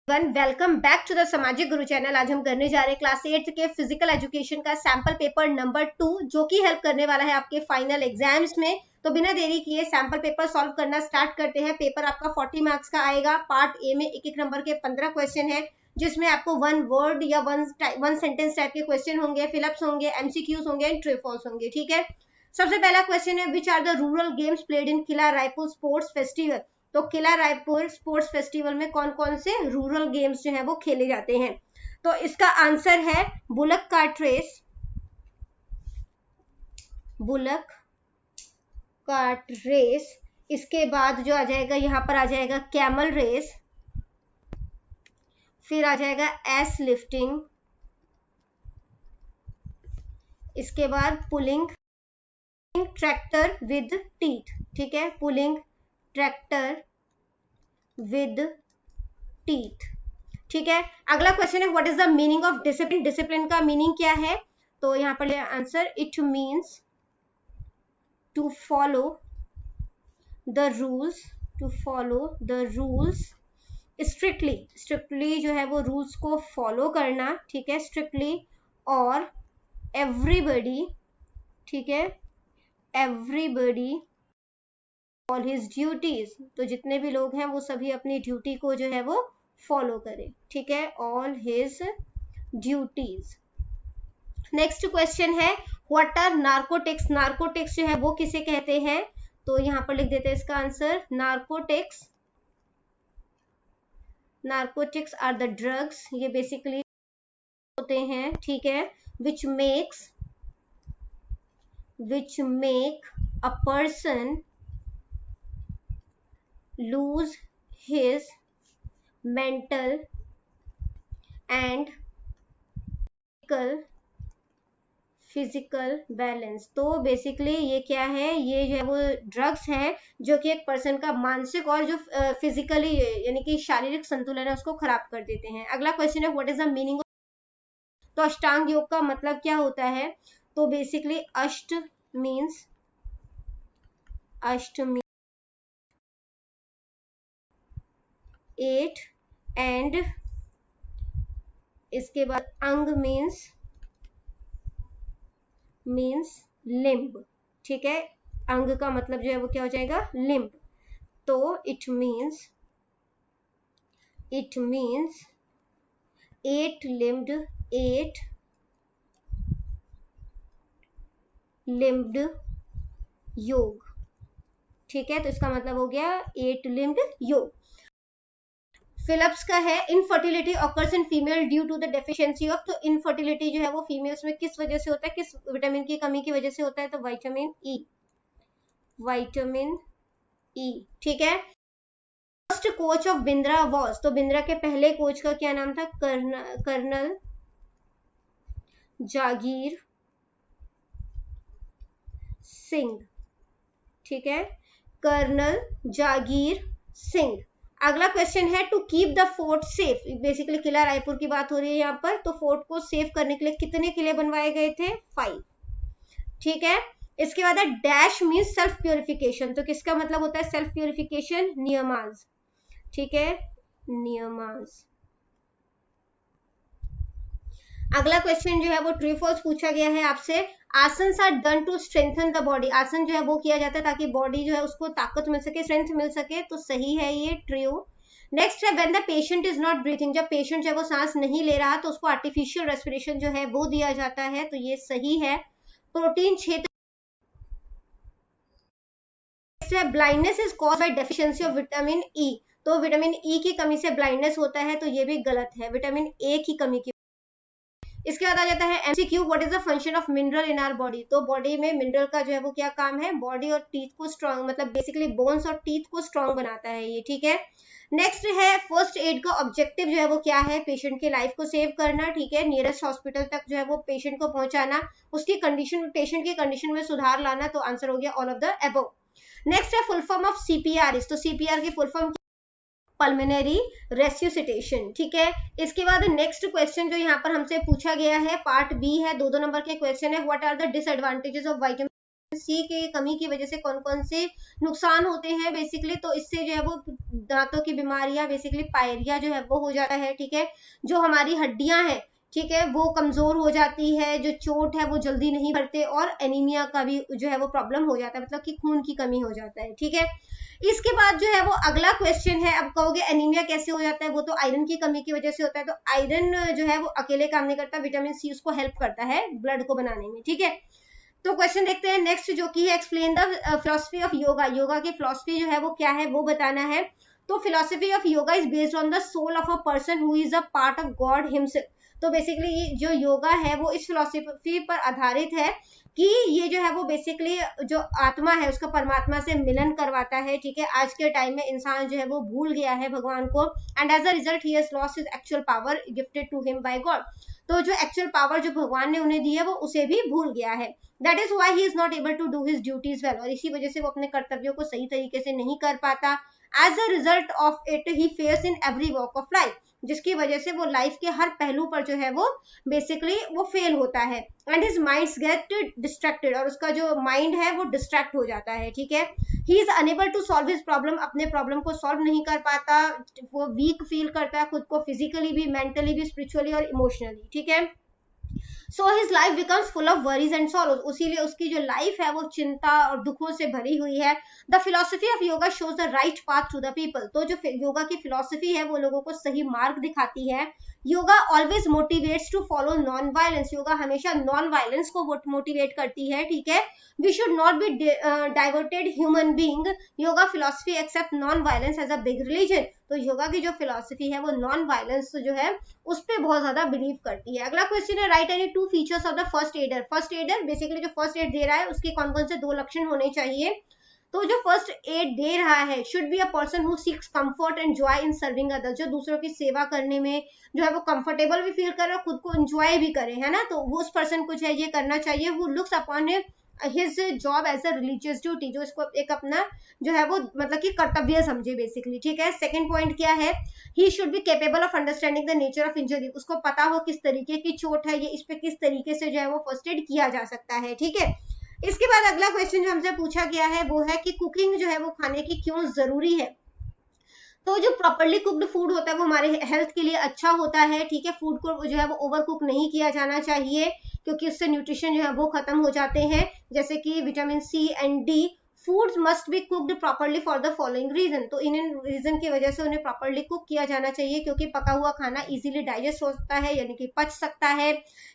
Welcome back to the सामाजिक गुरु channel. आज हम करने जा रहे हैं क्लास 8 के फिजिकल एजुकेशन का सैंपल पेपर नंबर 2, जो कि हेल्प करने वाला है आपके फाइनल एग्जाम्स में। तो बिना देरी किए सैंपल पेपर सॉल्व करना स्टार्ट करते हैं। पेपर आपका 40 मार्क्स का आएगा। पार्ट ए में एक नंबर के 15 क्वेश्चन है, जिसमें आपको वन वर्ड या वन सेंटेंस टाइप के क्वेश्चन होंगे, फिलअप्स होंगे, एमसीक्यूज होंगे एंड ट्रू फॉल्स होंगे। ठीक है, सबसे पहला क्वेश्चन है, which are the rural games played in Kila Raipur sports festival. तो किला रायपुर स्पोर्ट्स फेस्टिवल में कौन कौन से रूरल गेम्स जो है वो खेले जाते हैं। तो इसका आंसर है bullock cart race, bullock cart race. इसके बाद जो आ जाएगा, यहाँ पर आ जाएगा कैमल रेस, फिर आ जाएगा एस लिफ्टिंग, इसके बाद पुलिंग ट्रैक्टर विद टीथ। ठीक है, पुलिंग ट्रैक्टर विद टीथ। ठीक है, अगला क्वेश्चन है, what is the meaning of discipline. Discipline का मीनिंग क्या है। तो यहाँ पर answer, it means to follow the rules, to follow the rules strictly. Strictly जो है वो रूल्स को फॉलो करना। ठीक है, स्ट्रिक्टली। और एवरीबडी, ठीक है, एवरीबडी ऑल हिज ड्यूटीज। तो जितने भी लोग हैं वो सभी अपनी ड्यूटी को जो है वो फॉलो करें। ठीक है, all his duties. Next question है, व्हाट आर नार्कोटिक्स। नार्कोटिक्स जो है वो किसे कहते हैं। तो यहां पर लिख देते हैं इसका answer, narcotics, narcotics are the drugs. ये बेसिकली होते हैं, ठीक है, which make a person lose his mental and physical balance। तो बेसिकली ये क्या है, ये जो है वो ड्रग्स है जो कि एक पर्सन का मानसिक और जो फिजिकली यानी कि शारीरिक संतुलन है उसको खराब कर देते हैं। अगला क्वेश्चन है, what is the meaning of. तो अष्टांग योग का मतलब क्या होता है। तो बेसिकली अष्ट मीन्स 8 एंड इसके बाद अंग मीन्स लिम्ब। ठीक है, अंग का मतलब जो है वो क्या हो जाएगा, लिम्ब। तो इट मीन्स 8 लिम्ब्ड योग। ठीक है, तो इसका मतलब हो गया 8 लिम्ब्ड योग। फिलअप्स का है, infertility occurs in female due to the deficiency of. तो इनफर्टिलिटी जो है वो फीमेल्स में किस वजह से होता है, किस विटामिन की कमी की वजह से होता है। तो विटामिन ई। ठीक है, first coach of Bindra was. तो बिंद्रा के पहले कोच का क्या नाम था, कर्नल जागीर सिंह। ठीक है, कर्नल जागीर सिंह। अगला क्वेश्चन है, to keep the fort safe. Basically किला रायपुर की बात हो रही है यहाँ पर। तो फोर्ट को सेफ करने के लिए कितने किले बनवाए गए थे, 5। ठीक है, इसके बाद है डैश मीन्स सेल्फ प्योरिफिकेशन। तो किसका मतलब होता है सेल्फ प्योरिफिकेशन, नियमाज। ठीक है, नियमाज। अगला क्वेश्चन जो है वो ट्रू फॉल्स पूछा गया है आपसे। Asan are done to strengthen the body. आसन जो है वो किया जाता है ताकि बॉडी जो है उसको ताकत मिल सके, स्ट्रेंथ मिल सके। तो सही है ये, ट्रू। नेक्स्ट है, when the patient is not breathing. जब पेशेंट जो है वो सांस नहीं ले रहा तो उसको आर्टिफिशियल रेस्पिरेशन जो है वो दिया जाता है। तो ये सही है। प्रोटीन क्षेत्र, blindness is caused by deficiency of vitamin E. तो विटामिन ई की कमी से ब्लाइंडनेस होता है। तो ये भी गलत है, विटामिन ए की कमी की। इसके बाद आ जाता है MCQ, what is the function of mineral in our body. तो बॉडी में मिनरल का जो है वो क्या काम है, बॉडी और टीथ को स्ट्रॉन्ग, मतलब बेसिकली बोन्स और टीथ को स्ट्रॉन्ग बनाता है ये। ठीक है, नेक्स्ट है, फर्स्ट एड का ऑब्जेक्टिव जो है वो क्या है, पेशेंट की लाइफ को सेव करना। ठीक है, नियरेस्ट हॉस्पिटल तक जो है वो पेशेंट को पहुंचाना, उसकी कंडीशन, पेशेंट की कंडीशन में सुधार लाना। तो आंसर हो गया all of the above. Next है, फुल फॉर्म ऑफ सीपीआर। तो सीपीआर की फुल फॉर्म पल्मोनरी रेस्यूसिटेशन। ठीक है, इसके बाद नेक्स्ट क्वेश्चन जो यहाँ पर हमसे पूछा गया है, पार्ट बी है, 2 नंबर के क्वेश्चन है, what are the disadvantages of vitamin. C की कमी की वजह से कौन कौन से नुकसान होते हैं बेसिकली, तो इससे जो है वो दांतों की बीमारियां, बेसिकली पायरिया जो है वो हो जाता है, ठीक है। जो हमारी हड्डियां हैं, ठीक है, वो कमजोर हो जाती है, जो चोट है वो जल्दी नहीं भरते, और एनीमिया का भी जो है वो प्रॉब्लम हो जाता है, मतलब कि खून की कमी हो जाता है, ठीक है। इसके बाद जो है वो अगला क्वेश्चन है, अब कहोगे एनीमिया कैसे हो जाता है, वो तो आयरन की कमी की वजह से होता है। तो आयरन जो है वो अकेले काम नहीं करता, विटामिन सी उसको हेल्प करता है ब्लड को बनाने में, ठीक है। तो क्वेश्चन देखते हैं नेक्स्ट, जो कि है explain the philosophy of yoga. Yoga की फिलोसफी जो है वो क्या है वो बताना है। तो philosophy of yoga is based on the soul of a person who is a part of God himself. तो बेसिकली जो योगा है वो इस फिलोसफी पर आधारित है कि ये जो है वो बेसिकली जो आत्मा है उसका परमात्मा से मिलन करवाता है, ठीक है। आज के टाइम में इंसान जो है वो भूल गया है भगवान को, and as a result he has lost his actual power gifted to him by God. तो जो एक्चुअल पावर जो भगवान ने उन्हें दी है वो उसे भी भूल गया है। That is why he is not able to do his duties well, और इसी वजह से वो अपने कर्तव्यों को सही तरीके से नहीं कर पाता। As a result of it he fares in every walk of life, जिसकी वजह से वो लाइफ के हर पहलू पर जो है वो बेसिकली वो फेल होता है। And his minds get distracted, और उसका जो माइंड है वो डिस्ट्रैक्ट हो जाता है, ठीक है। He is unable to solve his problem, अपने प्रॉब्लम को सॉल्व नहीं कर पाता, वो वीक फील करता है खुद को, फिजिकली भी, मेंटली भी, स्पिरिचुअली और इमोशनली, ठीक है। So his life becomes full of worries and sorrows, उसीलिए उसकी जो लाइफ है वो चिंता और दुखों से भरी हुई है। The philosophy of yoga shows the right path to the people, तो जो योगा की फिलोसफी है वो लोगों को सही मार्ग दिखाती है। Yoga always motivates to follow non violence, yoga हमेशा नॉन वायलेंस को मोटिवेट करती है, ठीक है। We should not be diverted human being, yoga philosophy accept non violence as a big religion. तो योगा की जो फिलोसफी है वो नॉन वायलेंस जो है उस पर बहुत ज्यादा बिलीव करती है। अगला क्वेश्चन है, right any two features of the first adder. First adder basically जो फर्स्ट एड दे रहा है उसके कौन कौन से दो लक्षण होने चाहिए। तो जो फर्स्ट एड दे रहा है should be a person who seeks comfort and joy in serving others, जो दूसरों की सेवा करने में जो है वो कंफर्टेबल भी फील करे और खुद को एंजॉय भी करे, है ना। तो वो उस पर्सन को ये करना चाहिए, who looks upon his job as a religious duty, जो इसको एक अपना जो है वो मतलब कि कर्तव्य समझे बेसिकली, ठीक है। सेकंड पॉइंट क्या है, he should be capable of understanding the nature of injury, उसको पता हो किस तरीके की चोट है, ये इस पे किस तरीके से जो है वो फर्स्ट एड किया जा सकता है, ठीक है। इसके बाद अगला क्वेश्चन जो हमसे पूछा गया है वो है कि कुकिंग जो है वो खाने की क्यों जरूरी है। तो जो प्रॉपर्ली कुक्ड फूड होता है वो हमारे हेल्थ के लिए अच्छा होता है, ठीक है। फूड को जो है वो ओवर कुक नहीं किया जाना चाहिए, क्योंकि उससे न्यूट्रिशन जो है वो खत्म हो जाते हैं, जैसे कि vitamin C and D. Foods must be cooked properly for the following reason, तो इन रीजन की वजह से उन्हें प्रॉपर्ली कुक किया जाना चाहिए, क्योंकि पका हुआ खाना इजीली डाइजेस्ट होता है, यानी कि पच सकता है,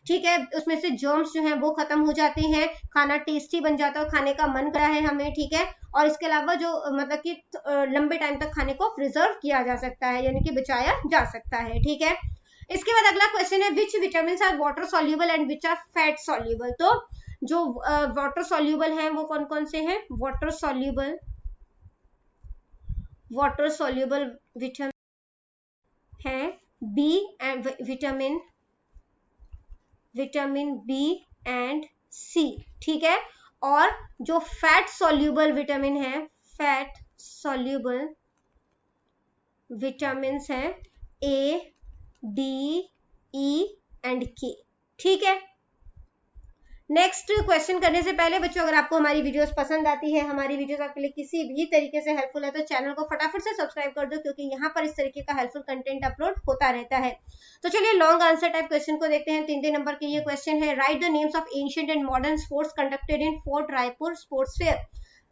ठीक है। उसमें से जर्म्स जो हैं वो खत्म हो जाते हैं, खाना टेस्टी बन जाता है, खाने का मन करा है हमें, ठीक है। और इसके अलावा जो मतलब कि लंबे टाइम तक खाने को प्रिजर्व किया जा सकता है, यानी कि बचाया जा सकता है, ठीक है। इसके बाद अगला क्वेश्चन है, which vitamin are water soluble and which are fat soluble. तो जो वाटर सॉल्यूबल हैं वो कौन कौन से हैं। वाटर सॉल्यूबल विटामिन है B and vitamin B and C, ठीक है। और जो फैट सॉल्यूबल विटामिन है, फैट सॉल्यूबल विटामिन है ए, डी, ई एंड के, ठीक है। नेक्स्ट क्वेश्चन करने से पहले बच्चों, अगर आपको हमारी वीडियोस पसंद आती है, हमारी वीडियोस आपके लिए किसी भी तरीके से हेल्पफुल है, तो चैनल को फटाफट से सब्सक्राइब कर दो, क्योंकि यहाँ पर इस तरीके का हेल्पफुल कंटेंट अपलोड होता रहता है। तो चलिए लॉन्ग आंसर टाइप क्वेश्चन को देखते हैं। 3 नंबर के ये क्वेश्चन है, right the names of ancient and modern sports conducted in fort Raipur sports fair.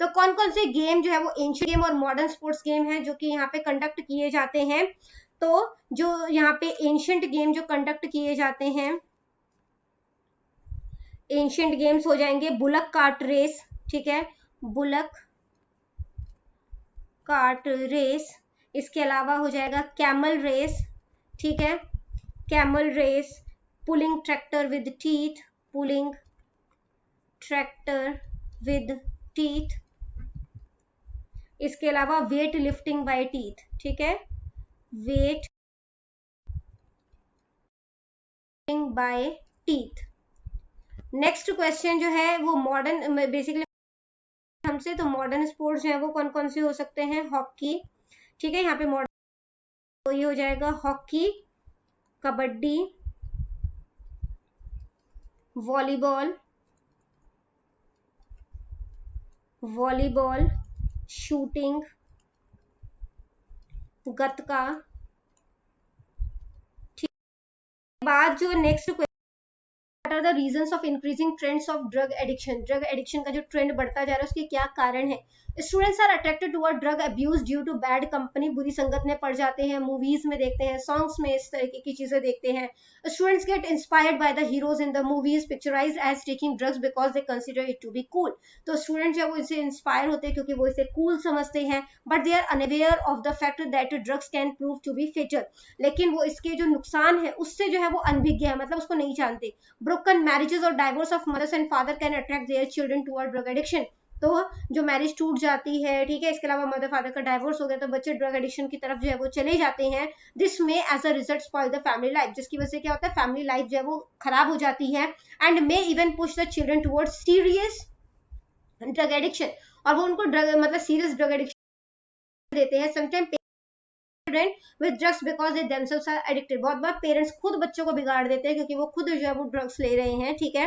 तो कौन कौन से गेम जो है वो एंशिएंट गेम और मॉडर्न स्पोर्ट्स गेम है जो कि यहाँ पे कंडक्ट किए जाते हैं। तो जो यहाँ पे एंशिएंट गेम जो कंडक्ट किए जाते हैं, एंशिएंट गेम्स हो जाएंगे बुलक कार्ट रेस, ठीक है, बुलक कार्ट रेस। इसके अलावा हो जाएगा कैमल रेस, ठीक है, camel race, pulling tractor with teeth, pulling tractor with teeth. इसके अलावा वेट लिफ्टिंग बाय टीथ, ठीक है, weight lifting by teeth. Next question जो है वो मॉडर्न बेसिकली हमसे, तो मॉडर्न स्पोर्ट्स जो है वो कौन कौन से हो सकते हैं। हॉकी, ठीक है, यहाँ पे मॉडर्न तो ये हो जाएगा hockey, kabaddi, volleyball, volleyball, shooting, gatka. बाद जो next What are the reasons of increasing trends of drug addiction? Drug addiction का जो ट्रेंड बढ़ता जा रहा है उसके क्या कारण है? Students are attracted toward drug abuse due to bad company, बुरी संगत में पड़ जाते हैं, मूवीज में देखते हैं, सॉन्ग्स में इस तरीके की चीजें देखते हैं. Students get inspired by the heroes in the movies picturised as taking drugs because they consider it to be cool. तो स्टूडेंट जो है वो इससे इंस्पायर होते हैं क्योंकि वो इसे कूल समझते हैं, but they are unaware of the fact that drugs can prove to be fatal. लेकिन वो इसके जो नुकसान है उससे जो है वो अनभिज्ञ है, मतलब उसको नहीं जानते. ब्रोकन मैरिजेस और divorce of mothers and father can attract their children toward drug addiction. तो जो मैरिज टूट जाती है, ठीक है, इसके अलावा मदर फादर का डाइवोर्स हो गया तो बच्चे ड्रग एडिक्शन की तरफ जो है वो चले जाते हैं. दिस में as a result spoil the family life, जिसकी वजह से क्या होता है, फैमिली लाइफ जो है वो खराब हो जाती है. And may even push the children towards serious drug addiction, और वो उनको ड्रग मतलब सीरियस ड्रग एडिक्शन देते हैं. Sometime with drugs because they themselves are addicted. बहुत बार पेरेंट्स खुद बच्चों को बिगाड़ देते हैं क्योंकि वो खुद जो है वो ड्रग्स ले रहे हैं. ठीक है.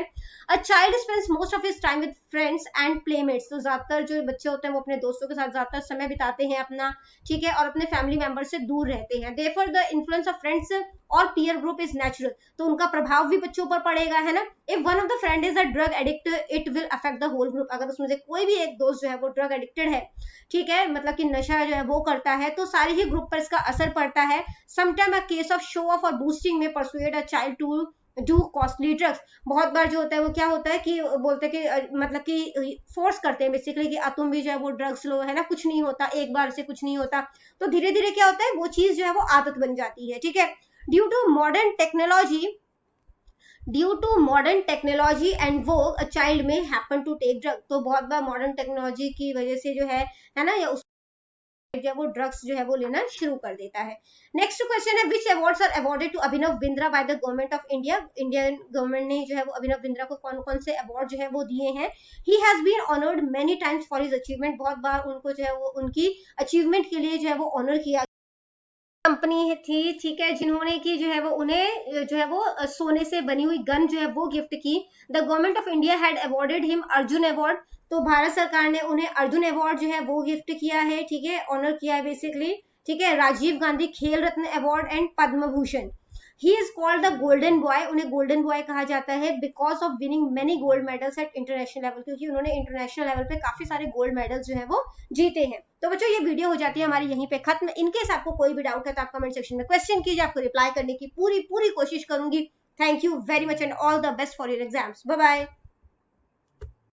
A child spends most of his time with friends and playmates. तो ज्यादातर जो बच्चे होते हैं वो अपने दोस्तों के साथ ज्यादातर समय बिताते हैं अपना, ठीक है, और अपने फैमिली मेंबर से दूर रहते हैं. Therefore the influence of friends और पीयर ग्रुप इज नेचुरल. तो उनका प्रभाव भी बच्चों पर पड़ेगा, है ना. If one of the friend is a drug addict it will affect the whole group. अगर उसमें से कोई भी एक दोस्त जो है वो ड्रग एडिक्टेड है, ठीक है, मतलब कि नशा जो है वो करता है, तो सारे ही ग्रुप पर इसका असर पड़ता है. Sometime a case of show off और बूस्टिंग में persuade a child to do costly drugs. बहुत बार जो होता है वो क्या होता है कि बोलते हैं कि मतलब कि फोर्स करते हैं बेसिकली कि तुम भी जो है वो ड्रग्स लो, है ना, कुछ नहीं होता, एक बार से कुछ नहीं होता. तो धीरे धीरे क्या होता है, वो चीज जो है वो आदत बन जाती है. ठीक है. Due to modern technology and वो अ चाइल्ड में हैपन टू टेक ड्रग. तो बहुत बार मॉडर्न टेक्नोलॉजी की वजह से जो है ना, या उस जो वो ड्रग्स जो है वो लेना शुरू कर देता है. नेक्स्ट क्वेश्चन है, which awards are awarded to Abhinav Bindra by the government of India. Indian government ने जो है वो अभिनव बिंद्रा को कौन कौन से अवार्ड जो है वो दिए हैं. He has been honoured many times for his achievement. बहुत बार उनको जो है वो उनकी अचीवमेंट के लिए जो है वो ऑनर किया. कंपनी थी, ठीक है, जिन्होंने की जो है वो उन्हें जो है वो सोने से बनी हुई गन जो है वो गिफ्ट की. The government of India had awarded him Arjun award. तो भारत सरकार ने उन्हें अर्जुन अवार्ड जो है वो गिफ्ट किया है, ठीक है, ऑनर किया है बेसिकली. ठीक है. Rajiv Gandhi Khel Ratna award and Padma Bhushan. He is called the golden boy. उन्हें गोल्डन बॉय कहा जाता है because of winning many gold medals at international level, क्योंकि उन्होंने इंटरनेशनल लेवल पे काफी सारे गोल्ड मेडल्स जो है वो जीते हैं. तो बच्चों ये वीडियो हो जाती है हमारी यहीं पे खत्म. इनकेस आपको कोई भी डाउट है तो आप कमेंट सेक्शन में क्वेश्चन कीजिए, आपको रिप्लाई करने की पूरी कोशिश करूंगी. Thank you very much and all the best for your exams. Bye bye.